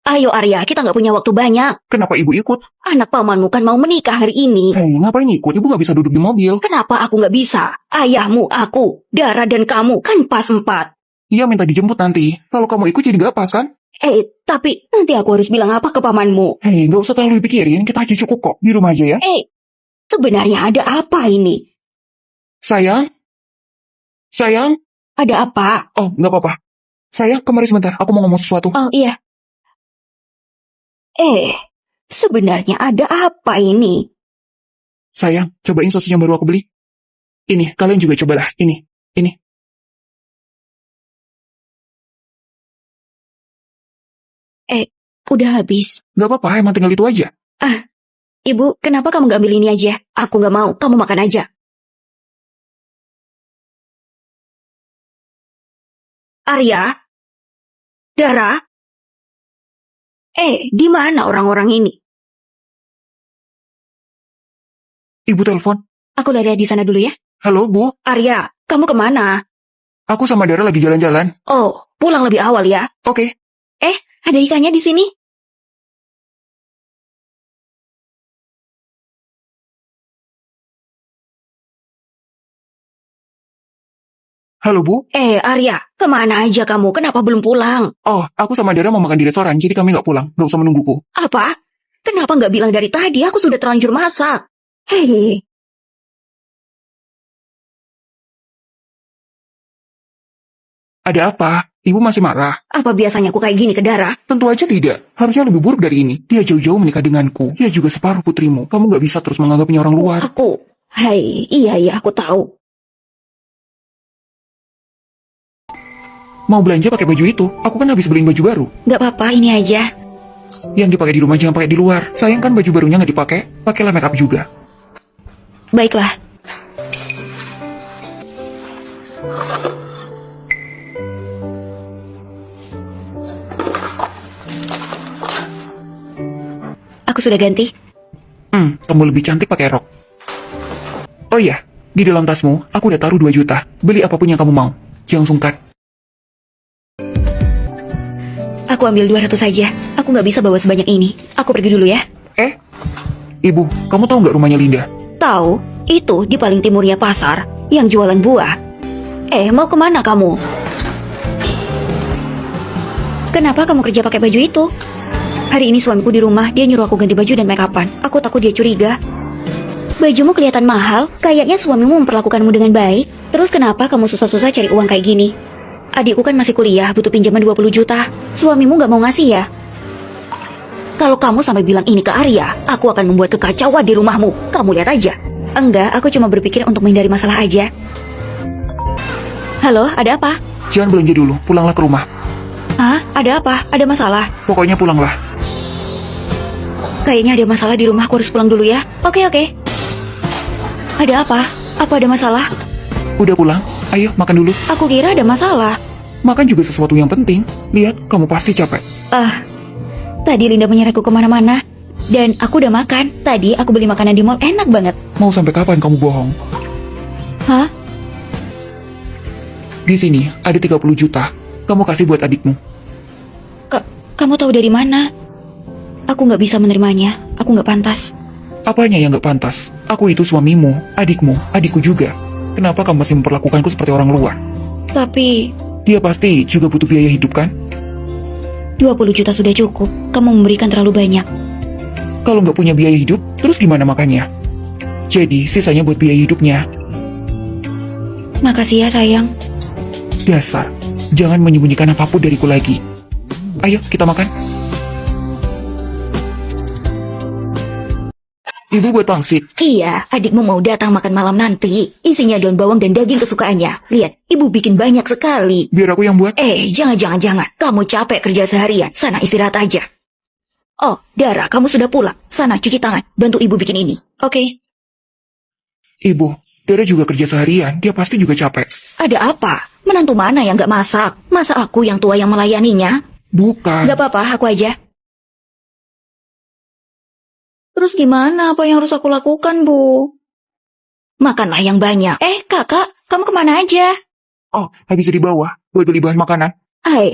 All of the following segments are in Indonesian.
Ayo Arya, kita nggak punya waktu banyak. Kenapa ibu ikut? Anak pamanmu kan mau menikah hari ini. Ngapain ikut? Ibu nggak bisa duduk di mobil. Kenapa aku nggak bisa? Ayahmu, aku, Dara dan kamu kan pas 4. Iya minta dijemput nanti. Kalau kamu ikut jadi nggak pas kan? Tapi nanti aku harus bilang apa ke pamanmu? Nggak usah terlalu dipikirin. Kita aja cukup kok. Di rumah aja ya. Sebenarnya ada apa ini? Sayang? Sayang? Ada apa? Oh, nggak apa-apa. Sayang, kemari sebentar. Aku mau ngomong sesuatu. Oh iya. Sebenarnya ada apa ini? Sayang, cobain sosis yang baru aku beli. Ini, kalian juga cobalah. Ini. Udah habis. Nggak apa-apa, emang tinggal itu aja. Ibu, kenapa kamu nggak ambil ini aja? Aku nggak mau, kamu makan aja. Arya? Dara? Di mana orang-orang ini? Ibu telepon. Aku lihat di sana dulu ya. Halo, Bu. Arya, kamu kemana? Aku sama Dara lagi jalan-jalan. Oh, pulang lebih awal ya. Oke. Ada ikannya di sini. Halo, Bu. Arya, kemana aja kamu? Kenapa belum pulang? Oh, aku sama Dara mau makan di restoran, jadi kami nggak pulang. Nggak usah menungguku. Apa? Kenapa nggak bilang dari tadi? Aku sudah terlanjur masak. Ada apa? Ibu masih marah? Apa biasanya aku kayak gini ke Dara? Tentu aja tidak. Harusnya lebih buruk dari ini. Dia jauh-jauh menikah denganku. Dia juga separuh putrimu. Kamu nggak bisa terus menganggapnya orang luar. Iya, aku tahu. Mau belanja pakai baju itu? Aku kan habis beliin baju baru. Nggak apa-apa, ini aja. Yang dipakai di rumah jangan pakai di luar. Sayang kan baju barunya nggak dipakai. Pakailah make up juga. Baiklah. Aku sudah ganti. Kamu lebih cantik pakai rok. Oh iya, di dalam tasmu, aku udah taruh 2 juta. Beli apapun yang kamu mau. Jangan sungkan. Aku ambil 200 saja. Aku nggak bisa bawa sebanyak ini. Aku pergi dulu ya. Ibu, kamu tahu nggak rumahnya Linda? Tahu, itu di paling timurnya pasar, yang jualan buah. Mau kemana kamu? Kenapa kamu kerja pakai baju itu? Hari ini suamiku di rumah, dia nyuruh aku ganti baju dan make upan. Aku takut dia curiga. Bajumu kelihatan mahal, kayaknya suamimu memperlakukanmu dengan baik. Terus kenapa kamu susah-susah cari uang kayak gini? Adikku kan masih kuliah, butuh pinjaman 20 juta. Suamimu gak mau ngasih ya? Kalau kamu sampai bilang ini ke Arya, aku akan membuat kekacauan di rumahmu. Kamu lihat aja. Enggak, aku cuma berpikir untuk menghindari masalah aja. Halo, ada apa? Jangan belanja dulu, pulanglah ke rumah. Hah? Ada apa? Ada masalah? Pokoknya pulanglah. Kayaknya ada masalah di rumah, aku harus pulang dulu ya. Oke. Ada apa? Apa ada masalah? Udah pulang? Ayo, makan dulu. Aku kira ada masalah. Makan juga sesuatu yang penting. Lihat, kamu pasti capek. Tadi Linda menyerahku kemana-mana. Dan aku udah makan. Tadi aku beli makanan di mall, enak banget. Mau sampai kapan kamu bohong? Hah? Di sini, ada 30 juta. Kamu kasih buat adikmu. Kamu tahu dari mana? Aku nggak bisa menerimanya. Aku nggak pantas. Apanya yang gak pantas? Aku itu suamimu, adikmu, adikku juga. Kenapa kamu masih memperlakukanku seperti orang luar? Tapi Dia pasti juga butuh biaya hidup kan? 20 juta sudah cukup. Kamu memberikan terlalu banyak. Kalau nggak punya biaya hidup, terus gimana makannya? Jadi sisanya buat biaya hidupnya. Makasih ya sayang. Dasar, jangan menyembunyikan apapun dariku lagi. Ayo kita makan. Ibu buat pangsit. Iya, adikmu mau datang makan malam nanti. Isinya daun bawang dan daging kesukaannya. Lihat, ibu bikin banyak sekali. Biar aku yang buat. Jangan. Kamu capek kerja seharian. Sana istirahat aja. Oh, Dara, kamu sudah pulang. Sana cuci tangan. Bantu ibu bikin ini. Oke. Ibu, Dara juga kerja seharian. Dia pasti juga capek. Ada apa? Menantu mana yang gak masak? Masa aku yang tua yang melayaninya? Bukan. Gak apa-apa, aku aja. Terus gimana? Apa yang harus aku lakukan, Bu? Makanlah yang banyak. Kakak, kamu kemana aja? Oh, habis di bawah buat beli bahan makanan.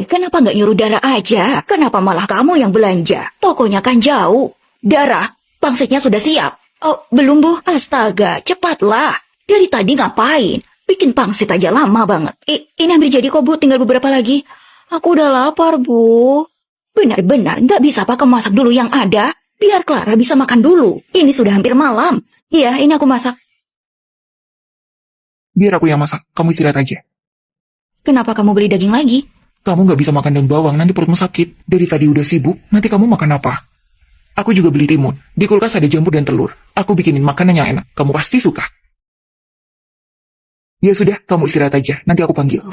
Kenapa nggak nyuruh Dara aja? Kenapa malah kamu yang belanja? Tokonya kan jauh. Dara, pangsitnya sudah siap. Oh, belum, Bu. Astaga, cepatlah. Dari tadi ngapain? Bikin pangsit aja lama banget. Ini hampir jadi kok, Bu. Tinggal beberapa lagi. Aku udah lapar, Bu. Benar-benar nggak bisa apa kamu masak dulu yang ada? Biar Clara bisa makan dulu. Ini sudah hampir malam. Iya, ini aku masak. Biar aku yang masak, kamu istirahat aja. Kenapa kamu beli daging lagi? Kamu nggak bisa makan daun bawang, nanti perutmu sakit. Dari tadi udah sibuk, nanti kamu makan apa? Aku juga beli timun. Di kulkas ada jamur dan telur. Aku bikinin makanan yang enak. Kamu pasti suka. Ya sudah, kamu istirahat aja. Nanti aku panggil.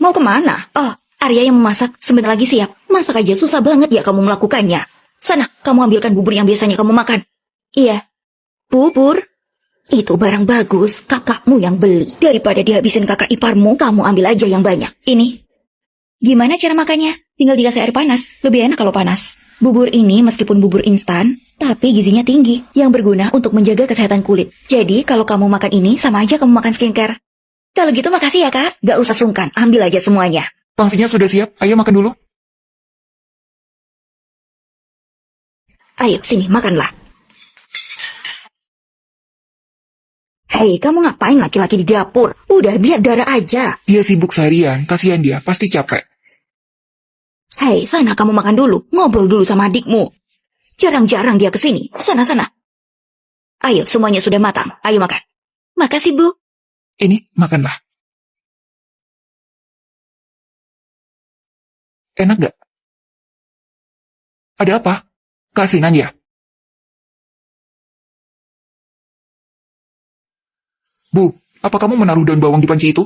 Mau kemana? Oh, Arya yang memasak sebentar lagi siap. Masak aja susah banget ya kamu melakukannya. Sana, kamu ambilkan bubur yang biasanya kamu makan. Iya. Bubur? Itu barang bagus, kakakmu yang beli. Daripada dihabisin kakak iparmu, kamu ambil aja yang banyak. Ini. Gimana cara makannya? Tinggal dikasih air panas. Lebih enak kalau panas. Bubur ini meskipun bubur instan, tapi gizinya tinggi, yang berguna untuk menjaga kesehatan kulit. Jadi, kalau kamu makan ini, sama aja kamu makan skincare. Kalau gitu makasih ya, Kak. Gak usah sungkan, ambil aja semuanya. Pangsitnya sudah siap, ayo makan dulu. Ayo, sini, makanlah. Kamu ngapain laki-laki di dapur? Udah, biar Dara aja. Dia sibuk seharian, kasihan dia, pasti capek. Sana kamu makan dulu, ngobrol dulu sama adikmu. Jarang-jarang dia kesini, sana-sana. Ayo, semuanya sudah matang, ayo makan. Makasih, Bu. Ini, makanlah. Enak gak? Ada apa? Keasinan ya? Bu, apa kamu menaruh daun bawang di panci itu?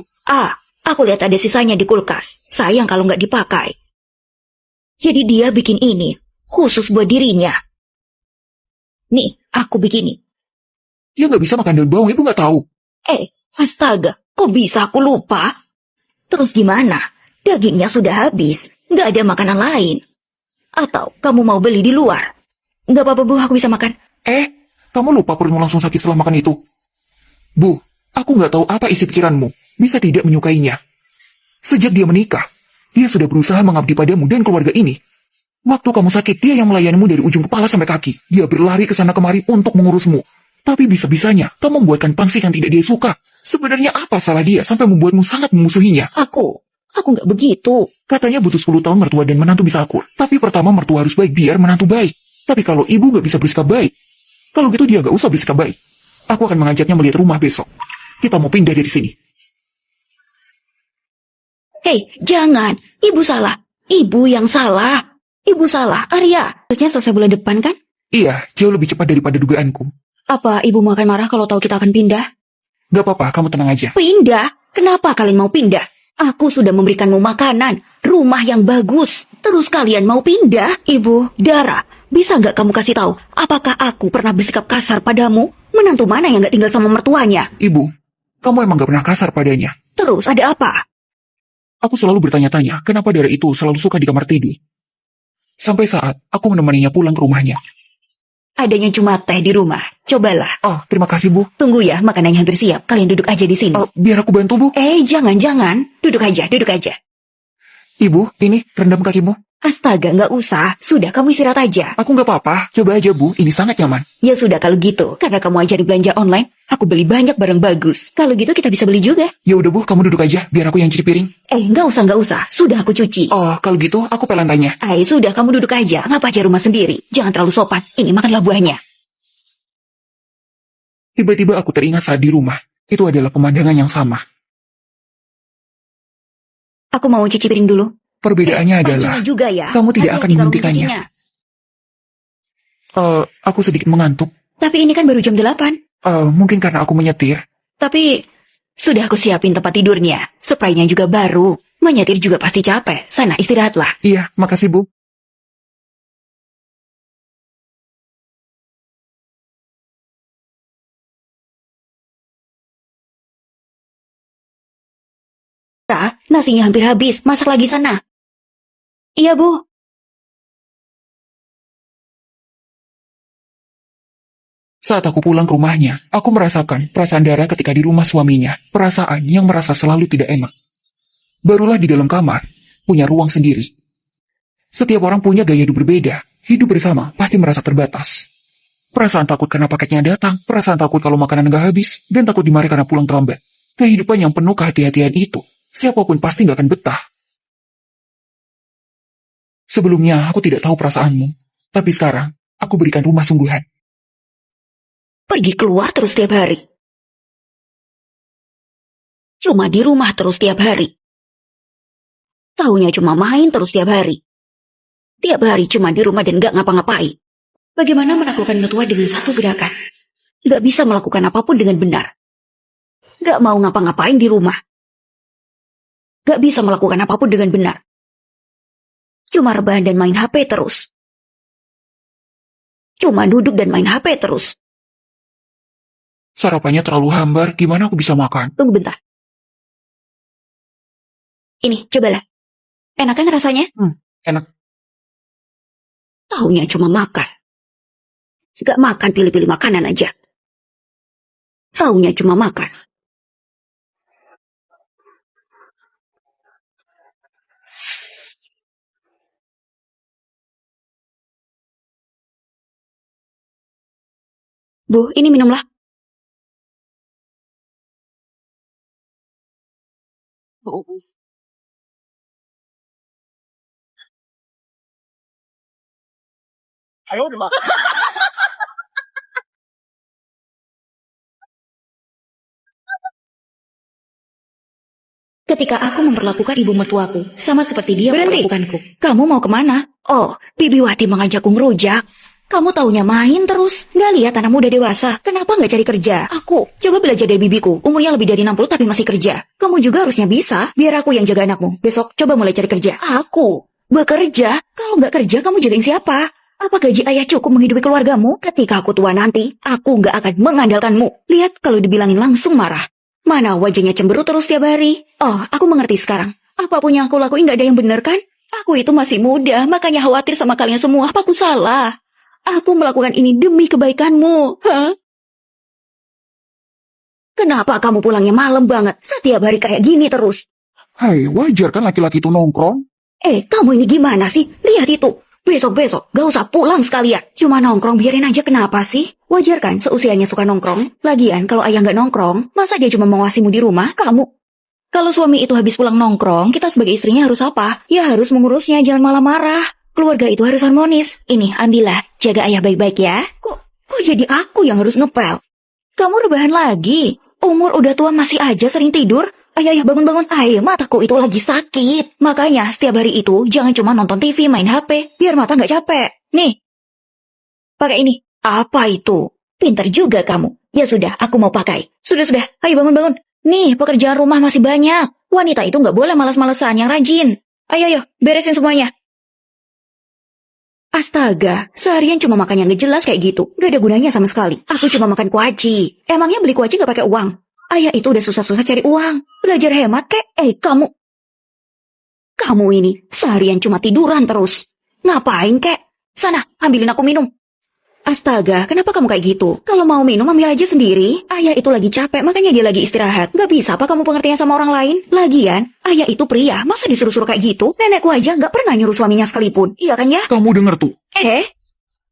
Aku lihat ada sisanya di kulkas. Sayang kalau nggak dipakai. Jadi dia bikin ini, khusus buat dirinya. Nih, aku bikinin. Dia nggak bisa makan daun bawang, ibu nggak tahu. Astaga, kok bisa aku lupa? Terus gimana? Dagingnya sudah habis, nggak ada makanan lain. Atau kamu mau beli di luar? Nggak apa-apa, Bu, aku bisa makan. Kamu lupa perutmu langsung sakit setelah makan itu. Bu, aku nggak tahu apa isi pikiranmu, bisa tidak menyukainya. Sejak dia menikah, dia sudah berusaha mengabdi padamu dan keluarga ini. Waktu kamu sakit, dia yang melayanimu dari ujung kepala sampai kaki. Dia berlari ke sana kemari untuk mengurusmu. Tapi bisa-bisanya, kamu membuatkan pangsit yang tidak dia suka. Sebenarnya apa salah dia sampai membuatmu sangat memusuhinya? Aku nggak begitu. Katanya butuh 10 tahun mertua dan menantu bisa akur. Tapi pertama mertua harus baik biar menantu baik. Tapi kalau ibu nggak bisa bersikap baik, kalau gitu dia nggak usah bersikap baik. Aku akan mengajaknya melihat rumah besok. Kita mau pindah dari sini. Jangan. Ibu salah. Ibu yang salah. Ibu salah, Arya. Harusnya selesai bulan depan, kan? Iya, jauh lebih cepat daripada dugaanku. Apa ibu mau akan marah kalau tahu kita akan pindah? Gak apa-apa, kamu tenang aja. Pindah? Kenapa kalian mau pindah? Aku sudah memberikanmu makanan, rumah yang bagus. Terus kalian mau pindah? Ibu, Dara, bisa nggak kamu kasih tahu, apakah aku pernah bersikap kasar padamu? Menantu mana yang nggak tinggal sama mertuanya? Ibu, kamu emang gak pernah kasar padanya. Terus ada apa? Aku selalu bertanya-tanya, kenapa Dara itu selalu suka di kamar tidur. Sampai saat aku menemaninya pulang ke rumahnya. Adanya cuma teh di rumah. Cobalah. Oh, terima kasih, Bu. Tunggu ya, makanannya hampir siap. Kalian duduk aja di sini. Biar aku bantu, Bu. Jangan. Duduk aja. Ibu, ini rendam kakimu. Astaga, nggak usah. Sudah, kamu istirahat aja. Aku nggak apa-apa. Coba aja, Bu. Ini sangat nyaman. Ya sudah, kalau gitu. Karena kamu aja di belanja online, aku beli banyak barang bagus. Kalau gitu kita bisa beli juga. Ya udah, Bu. Kamu duduk aja. Biar aku yang cuci piring. Nggak usah. Sudah aku cuci. Oh, kalau gitu aku pel lantainya. Sudah, kamu duduk aja. Ngapa aja rumah sendiri? Jangan terlalu sopan. Ini makanlah buahnya. Tiba-tiba aku teringat saat di rumah. Itu adalah pemandangan yang sama. Aku mau cuci piring dulu. Perbedaannya adalah, juga ya. kamu tidak akan kalau menghentikannya. mencucinya. Aku sedikit mengantuk. Tapi ini kan baru jam 8. Mungkin karena aku menyetir. Tapi, sudah aku siapin tempat tidurnya. Spraynya juga baru. Menyetir juga pasti capek. Sana istirahatlah. Iya, makasih, Bu. Nasinya hampir habis. Masak lagi sana. Iya, Bu. Saat aku pulang ke rumahnya, aku merasakan perasaan Dara ketika di rumah suaminya. Perasaan yang merasa selalu tidak enak. Barulah di dalam kamar, punya ruang sendiri. Setiap orang punya gaya hidup berbeda. Hidup bersama pasti merasa terbatas. Perasaan takut karena paketnya datang, perasaan takut kalau makanan nggak habis, dan takut dimarahi karena pulang terlambat. Kehidupan yang penuh kehati-hatian itu, siapapun pasti nggak akan betah. Sebelumnya aku tidak tahu perasaanmu, tapi sekarang aku berikan rumah sungguhan. Pergi keluar terus tiap hari. Cuma di rumah terus tiap hari. Taunya cuma main terus tiap hari. Tiap hari cuma di rumah dan gak ngapa-ngapain. Bagaimana menaklukkan mertua dengan satu gerakan? Gak bisa melakukan apapun dengan benar. Gak mau ngapa-ngapain di rumah. Gak bisa melakukan apapun dengan benar. Cuma rebahan dan main HP terus. Cuma duduk dan main HP terus. Sarapannya terlalu hambar, gimana aku bisa makan? Tunggu bentar. Ini, cobalah. Enak kan rasanya? Enak. Taunya cuma makan. Gak makan, pilih-pilih makanan aja. Taunya cuma makan. Bu, ini minumlah. Ketika aku memperlakukan ibu mertuaku, sama seperti dia memperlakukanku. Kamu mau kemana? Oh, Bibiwati mengajakku ngerujak. Kamu taunya main terus. Nggak lihat anak muda dewasa. Kenapa nggak cari kerja? Aku, coba belajar dari bibiku. Umurnya lebih dari 60 tapi masih kerja. Kamu juga harusnya bisa. Biar aku yang jaga anakmu. Besok coba mulai cari kerja. Aku? Bekerja? Kalau nggak kerja kamu jagain siapa? Apa gaji ayah cukup menghidupi keluargamu? Ketika aku tua nanti, aku nggak akan mengandalkanmu. Lihat kalau dibilangin langsung marah. Mana wajahnya cemberut terus tiap hari? Oh, aku mengerti sekarang. Apapun yang aku lakuin gak ada yang benar kan? Aku itu masih muda, makanya khawatir sama kalian semua. Apa aku salah? Aku melakukan ini demi kebaikanmu. Hah? Kenapa kamu pulangnya malam banget? Setiap hari kayak gini terus. Hai, wajar kan laki-laki itu nongkrong? Kamu ini gimana sih? Lihat itu. Besok-besok gak usah pulang sekalian. Cuma nongkrong biarin aja, kenapa sih? Wajar kan seusianya suka nongkrong? Lagian kalau ayah gak nongkrong, masa dia cuma mengawasimu di rumah? Kamu. Kalau suami itu habis pulang nongkrong, kita sebagai istrinya harus apa? Ya harus mengurusnya, jangan malah marah. Keluarga itu harus harmonis. Ini, ambillah. Jaga ayah baik-baik ya. Kok jadi aku yang harus ngepel? Kamu rebahan lagi. Umur udah tua masih aja sering tidur. Ayah, bangun-bangun. Mataku itu lagi sakit. Makanya setiap hari itu jangan cuma nonton TV, main HP. Biar mata nggak capek. Nih. Pakai ini. Apa itu? Pintar juga kamu. Ya sudah, aku mau pakai. Sudah. Ayo bangun-bangun. Nih, pekerjaan rumah masih banyak. Wanita itu nggak boleh malas-malesan, yang rajin. Ayo, beresin semuanya. Astaga, seharian cuma makan yang gak jelas kayak gitu. Gak ada gunanya sama sekali. Aku cuma makan kuaci. Emangnya beli kuaci gak pakai uang? Ayah itu udah susah-susah cari uang. Belajar hemat kek. Kamu. Kamu ini seharian cuma tiduran terus. Ngapain kek? Sana, ambilin aku minum. Astaga, kenapa kamu kayak gitu? Kalau mau minum ambil aja sendiri. Ayah itu lagi capek, makanya dia lagi istirahat. Gak bisa apa kamu pengertian sama orang lain? Lagian, ayah itu pria, masa disuruh-suruh kayak gitu? Nenekku aja gak pernah nyuruh suaminya sekalipun. Iya kan ya? Kamu denger tuh.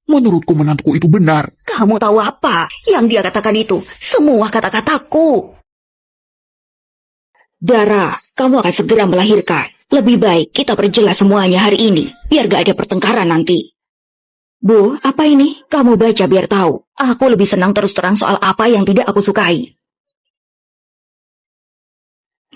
Menurutku menantuku itu benar. Kamu tahu apa? Yang dia katakan itu semua kata-kataku. Dara, kamu akan segera melahirkan. Lebih baik kita perjelas semuanya hari ini, biar gak ada pertengkaran nanti. Bu, apa ini? Kamu baca biar tahu. Aku lebih senang terus terang soal apa yang tidak aku sukai.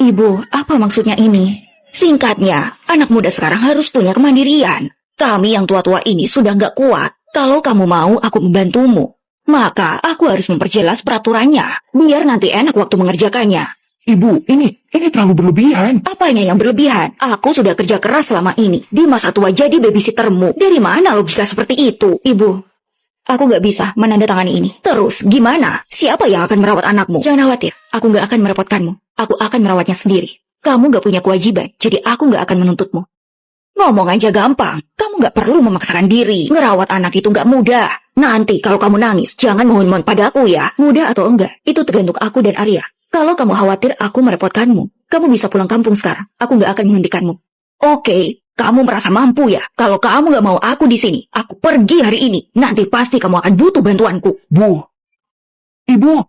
Ibu, apa maksudnya ini? Singkatnya, anak muda sekarang harus punya kemandirian. Kami yang tua-tua ini sudah nggak kuat. Kalau kamu mau, aku membantumu. Maka, aku harus memperjelas peraturannya. Biar nanti enak waktu mengerjakannya. Ibu, ini terlalu berlebihan. Apanya yang berlebihan? Aku sudah kerja keras selama ini. Di masa tua jadi babysittermu. Dari mana logika seperti itu? Ibu, aku nggak bisa menandatangani ini. Terus, gimana? Siapa yang akan merawat anakmu? Jangan khawatir, aku nggak akan merepotkanmu. Aku akan merawatnya sendiri. Kamu nggak punya kewajiban, jadi aku nggak akan menuntutmu. Ngomong aja gampang. Kamu Kamu nggak perlu memaksakan diri. Ngerawat anak itu nggak mudah. Nanti kalau kamu nangis, jangan mohon-mohon padaku ya. Mudah atau enggak, itu tergantung aku dan Arya. Kalau kamu khawatir aku merepotkanmu, kamu bisa pulang kampung sekarang. Aku nggak akan menghentikanmu. Oke, kamu merasa mampu ya? Kalau kamu nggak mau aku di sini, aku pergi hari ini. Nanti pasti kamu akan butuh bantuanku. Bu, Ibu.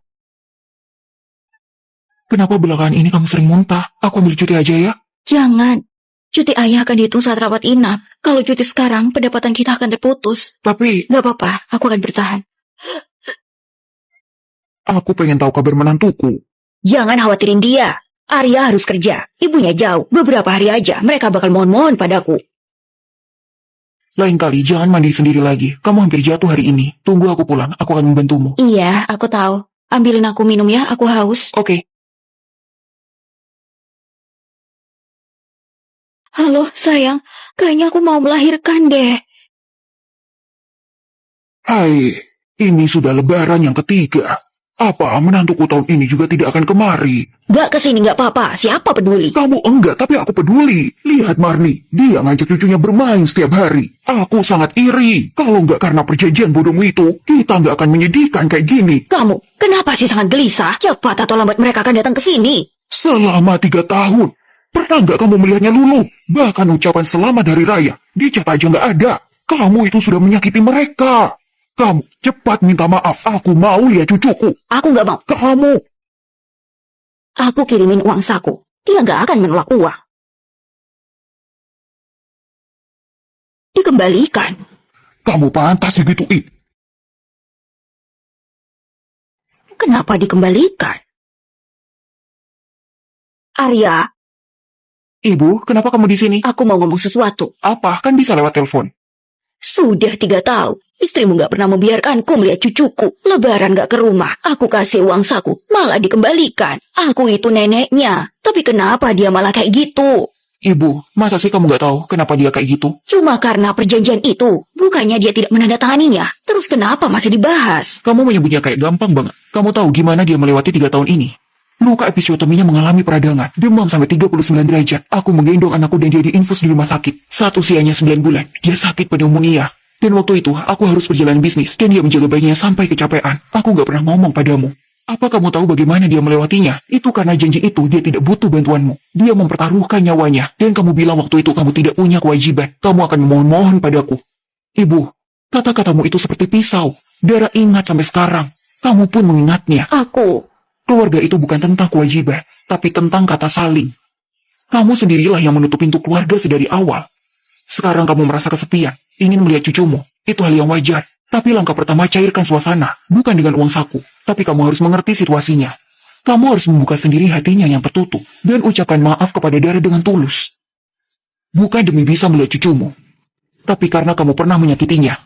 Kenapa belakangan ini kamu sering muntah? Aku ambil cuti aja ya. Jangan. Cuti ayah akan dihitung saat rawat inap. Kalau cuti sekarang, pendapatan kita akan terputus. Tapi, Gak apa-apa, aku akan bertahan. aku pengen tahu kabar menantuku. Jangan khawatirin dia. Arya harus kerja. Ibunya jauh. Beberapa hari aja, mereka bakal mohon-mohon padaku. Lain kali, jangan mandi sendiri lagi. Kamu hampir jatuh hari ini. Tunggu aku pulang, aku akan membantumu. Iya, aku tahu. Ambilin aku minum ya, aku haus. Oke. Halo, sayang. Kayaknya aku mau melahirkan deh. Hai, ini sudah lebaran yang ketiga. Apa menantuku tahun ini juga tidak akan kemari? Gak kesini gak apa-apa, siapa peduli? Kamu enggak, tapi aku peduli. Lihat Marni, dia ngajak cucunya bermain setiap hari. Aku sangat iri. Kalau enggak karena perjanjian bodohmu itu, kita enggak akan menyedihkan kayak gini. Kamu, kenapa sih sangat gelisah? Cepat atau lambat mereka akan datang ke sini. Selama 3 tahun, pernah enggak kamu melihatnya lulu? Bahkan ucapan selamat dari Raya, di chat aja enggak ada. Kamu itu sudah menyakiti mereka. Kamu cepat minta maaf, aku mau lihat cucuku. Aku gak mau. Kamu, Aku kirimin uang saku. Dia gak akan menolak uang. Dikembalikan. kamu pantas digituin. Kenapa dikembalikan? Arya, Ibu, kenapa kamu di sini? aku mau ngomong sesuatu. Apa? Kan bisa lewat telepon. Sudah 3 tahun. Istrimu gak pernah membiarkanku melihat cucuku. Lebaran gak ke rumah. Aku kasih uang saku. Malah dikembalikan. Aku itu neneknya. Tapi kenapa dia malah kayak gitu? Ibu, masa sih kamu gak tahu kenapa dia kayak gitu? Cuma karena perjanjian itu. Bukannya dia tidak menandatanganinya. Terus kenapa masih dibahas? Kamu menyebutnya kayak gampang banget. Kamu tahu gimana dia melewati 3 tahun ini? Luka episiotominya mengalami peradangan, demam sampai 39 derajat. Aku menggendong anakku dan dia diinfus di rumah sakit. Saat usianya 9 bulan, dia sakit pneumonia. Dan waktu itu, aku harus berjalan bisnis dan dia menjaga bayinya sampai kecapean. Aku gak pernah ngomong padamu. Apa kamu tahu bagaimana dia melewatinya? Itu karena janji itu dia tidak butuh bantuanmu. Dia mempertaruhkan nyawanya. Dan kamu bilang waktu itu kamu tidak punya kewajiban. Kamu akan memohon-mohon padaku. Ibu, kata-katamu itu seperti pisau. Dara ingat sampai sekarang. Kamu pun mengingatnya. Keluarga itu bukan tentang kewajiban, tapi tentang kata saling. Kamu sendirilah yang menutup pintu keluarga sedari awal. Sekarang kamu merasa kesepian, ingin melihat cucumu. Itu hal yang wajar. Tapi langkah pertama cairkan suasana, bukan dengan uang saku. Tapi kamu harus mengerti situasinya. Kamu harus membuka sendiri hatinya yang tertutup, dan ucapkan maaf kepada Dara dengan tulus. Bukan demi bisa melihat cucumu, tapi karena kamu pernah menyakitinya.